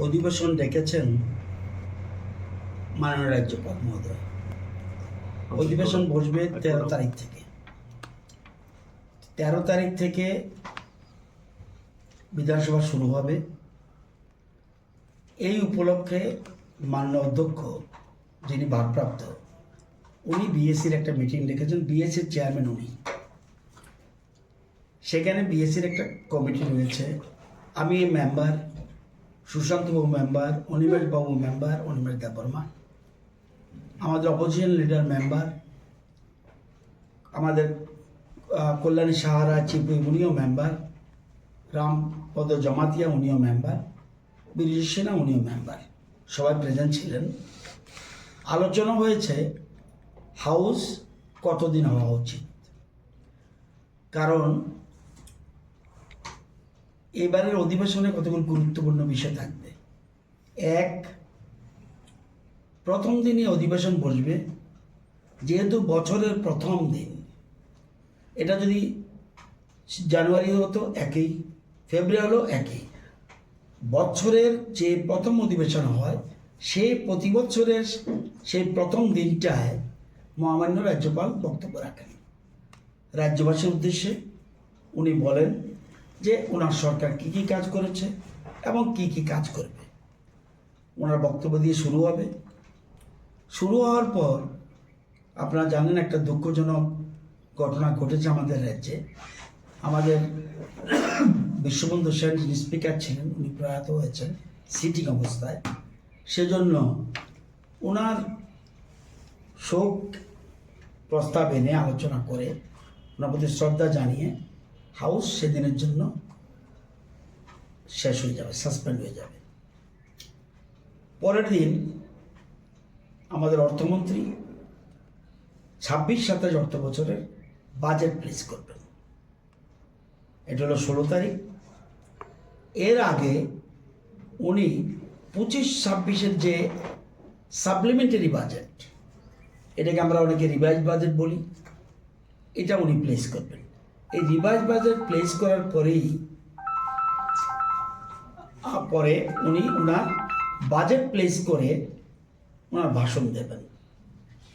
অধিবেশন ডেকেছেন মাননীয় রাজ্যপাল মহোদয়। অধিবেশন বসবে 13 তারিখ থেকে। 13 তারিখ থেকে বিধানসভা শুরু হবে। এই উপলক্ষে মাননীয় অধ্যক্ষ যিনি ভারপ্রাপ্ত, উনি বিএসসির একটা মিটিং ডেকেছেন। বিএসসির চেয়ারম্যান উনি। সেখানে বিএসসির একটা কমিটি রয়েছে। আমি মেম্বার, সুশান্তবাবু মেম্বার, অনিমেষবাবু মেম্বার, অনিমেষ দেববর্মা, আমাদের অপোজিশন লিডার মেম্বার, আমাদের কল্যাণী সাহারা চিপু উনিও মেম্বার, রামপদ জমাতিয়া উনিও মেম্বার, বীরেশ সিনহা উনিও মেম্বার, সবাই প্রেজেন্ট ছিলেন। আলোচনা হয়েছে হাউস কতদিন হওয়া উচিত, কারণ এবারের অধিবেশনে কতগুলো গুরুত্বপূর্ণ বিষয় থাকবে। এক, প্রথম দিনই অধিবেশন বসবে, যেহেতু বছরের প্রথম দিন। এটা যদি জানুয়ারি হতো একই, ফেব্রুয়ারি হলো একই। বছরের যে প্রথম অধিবেশন হয় সেই প্রতি বছরের সেই প্রথম দিনটায় মহামান্য রাজ্যপাল বক্তব্য রাখেন। রাজ্যবাসীর উদ্দেশ্যে উনি বলেন যে ওনার সরকার কী কী কাজ করেছে এবং কী কী কাজ করবে। ওনার বক্তব্য দিয়ে শুরু হবে। শুরু হওয়ার পর আপনারা জানেন একটা দুঃখজনক ঘটনা ঘটেছে আমাদের রাজ্যে। আমাদের বিশ্ববন্ধু সেন যিনি স্পিকার ছিলেন, উনি প্রয়াত হয়েছেন সিটিং অবস্থায়। সেজন্য ওনার শোক প্রস্তাব এনে আলোচনা করে ওনার প্রতি শ্রদ্ধা জানিয়ে হাউস সেদিনের জন্য শেষ হয়ে যাবে, সাসপেন্ড হয়ে যাবে। পরের দিন আমাদের অর্থমন্ত্রী 26-27 অর্থ বছরের বাজেট প্লেস করবেন। এটা হলো 16 তারিখ। এর আগে উনি 25-26-এর যে সাপ্লিমেন্টারি বাজেট, এটাকে আমরা অনেকে রিভাইজ বাজেট বলি, এটা উনি প্লেস করবেন। এই রিভাইজ বাজেট প্লেস করার পরে উনি ওনার বাজেট প্লেস করে ওনার ভাষণ দেবেন।